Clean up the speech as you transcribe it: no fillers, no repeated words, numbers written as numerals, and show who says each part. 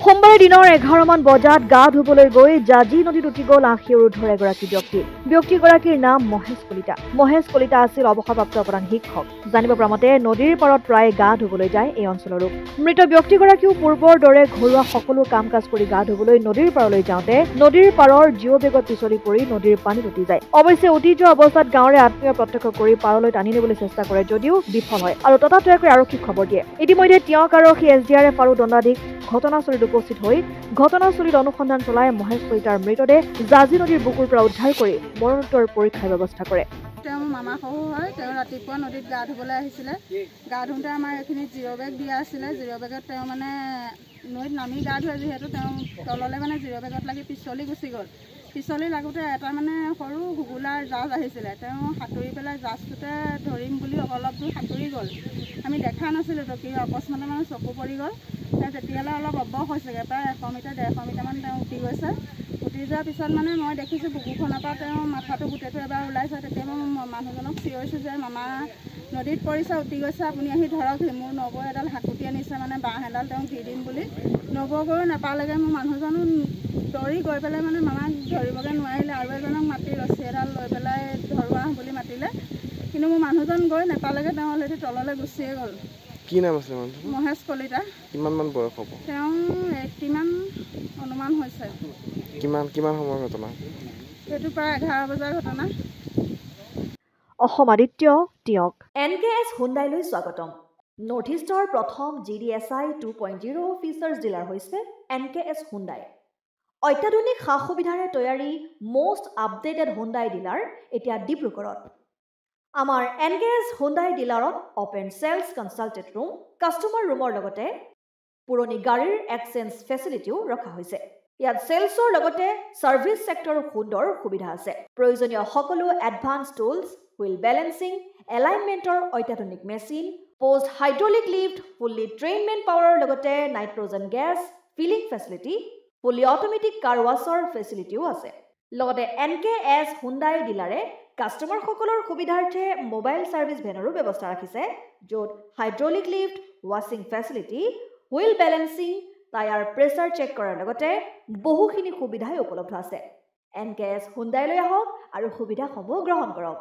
Speaker 1: সোমবাৰে দিনৰ 11 মান বজাত গা ধুবলৈ গৈ জাজি নদীত উঠি গ'ল 80 ঊৰ্ধৰ এগৰাকী ব্যক্তি। ব্যক্তিগৰাকীৰ নাম মহেশ কলিতা। মহেশ কলিতা আছিল অৱসৰপ্ৰাপ্ত প্ৰধান শিক্ষক। জানিব পৰা মতে নদীৰ পাৰত প্ৰায় গা ধুবলৈ যায় এই অঞ্চলৰ লোক। মৃত ব্যক্তিগৰাকীও পূৰ্বৰ দৰে ঘৰুৱা সকলো কাম কাজ কৰি গা ধুবলৈ নদীৰ পাৰলৈ যাওঁতে নদীৰ পাৰৰ জিঅ' বেগত পিছলি পৰি নদীৰ পানীত উটি যায়। অৱশ্যে উটি যোৱা অৱস্থাত গাঁৱৰে আত্মীয় প্ৰত্যক্ষ কৰি পাৰলৈ টানি নিবলৈ চেষ্টা কৰে যদিও বিফল হয় আৰু ততাতৈয়াকৈ আৰক্ষীক খবৰ দিয়ে। ইতিমধ্যে তিয়ক আৰক্ষী SDRF আৰু দণ্ডাধীশ ঘটনাস্থলীত উপস্থিত হৈ ঘটনাস্থলীত অনুসন্ধান চলাই মহেশ কলিতাৰ মৃতদেহ জাজি নদীৰ বুকুৰ পৰা উদ্ধাৰ কৰি মৰণোত্তৰ পৰীক্ষাৰ ব্যৱস্থা কৰে।
Speaker 2: তেওঁ মামা শহু হয়। তেওঁ ৰাতিপুৱা নদীত গা ধুবলৈ আহিছিলে। গা ধুওঁতে আমাৰ এইখিনি জিৰ' বেগ দিয়া আছিলে। জিৰ' বেগত তেওঁ মানে নৈত নামি গা ধুৱে যিহেতু তেওঁ তললৈ মানে জিৰ' বেগত লাগি পিছলি গুচি গ'ল। পিছলি লাগোঁতে এটা মানে সৰু ঘুগুলাৰ জাজ আহিছিলে। তেওঁ সাঁতুৰি পেলাই জাজটোতে ধৰিম বুলি অলপ দূৰ সাঁতুৰি গ'ল। আমি দেখা নাছিলোঁ তো কি অকস্মাতে মানে চকু পৰি গ'ল। তেওঁ তেতিয়ালৈ অলপ অৱস হৈছেগৈ, প্ৰায় 100 মিটাৰ 150 মিটাৰমান তেওঁ উঠি গৈছে। উঠি যোৱাৰ পিছত মানে মই দেখিছোঁ বুকুখনৰ পৰা তেওঁ মাথাটো গোটেইটো এবাৰ ওলাইছে। তেতিয়া মই মানুহজনক চিঞৰিছোঁ যে মামা নদীত পৰিছে, উঠি গৈছে, আপুনি আহি ধৰকহি। মোৰ নবৌ এডাল হাকুটি আনিছে, মানে বাঁহ এডাল তেওঁক দি দিম বুলি। নবৌ গৈ নাপালেগৈ। মোৰ মানুহজনো দৌৰি গৈ পেলাই মানে মামাক ধৰিবগৈ নোৱাৰিলে। আৰু এজনক মাতি ৰছী এডাল লৈ পেলাই ধৰোৱা বুলি মাতিলে, কিন্তু মোৰ মানুহজন গৈ নাপালেগৈ। তেওঁ অলৰেডি তললৈ গুচিয়ে গ'ল।
Speaker 3: কি নাম আছিল মানুহজন?
Speaker 2: মহেশ কলিতা।
Speaker 3: কিমান মান বয়স হ'ব?
Speaker 2: তেওঁ 80 মান অনুমান হৈছে।
Speaker 3: কিমান সময়ৰ ঘটনা?
Speaker 2: সেইটো প্ৰায় 11 বজাৰ ঘটনা।
Speaker 1: অসম আদিত্য, তিয়ক। NKS হুণ্ডাইলৈ স্বাগতম। নৰ্থ ইষ্টৰ প্ৰথম GDSI 2.0 ফিচাৰ্ছ ডিলাৰ হৈছে NKS হুণ্ডাই। অত্যাধুনিক সা সুবিধাৰে তৈয়াৰী মষ্ট আপডেটেড হুণ্ডাই ডিলাৰ এতিয়া ডিব্ৰুগড়ত। আমাৰ NKS হুণ্ডাই ডিলাৰত open sales consulted room, customer ৰুমৰ লগতে পুৰণি গাড়ীৰ এক্সচেঞ্জ ফেচিলিটিও ৰখা হৈছে। ইয়াত চেলছৰ লগতে ছাৰ্ভিচ ছেক্টৰৰ সুন্দৰ সুবিধা আছে। প্ৰয়োজনীয় সকলো এডভান্স টুলছ, হুইল বেলেন্সিং, এলাইনমেণ্টৰ অত্যাধুনিক machine, post hydraulic lift, fully trained man পাৱাৰৰ লগতে nitrogen gas filling facility, fully automatic car ৱাছৰ ফেচিলিটিও আছে। লগতে NKS হুণ্ডাই ডিলাৰে কাষ্টমাৰসকলৰ সুবিধাৰ্থে মোবাইল ছাৰ্ভিচ ভেনৰো ব্যৱস্থা ৰাখিছে, য'ত হাইড্ৰলিক লিফ্ট, ৱাছিং facility, wheel balancing, tyre pressure check কৰাৰ লগতে বহুখিনি সুবিধাই উপলব্ধ আছে। NKS হুণ্ডাইলৈ আহক আৰু সুবিধাসমূহ গ্ৰহণ কৰক।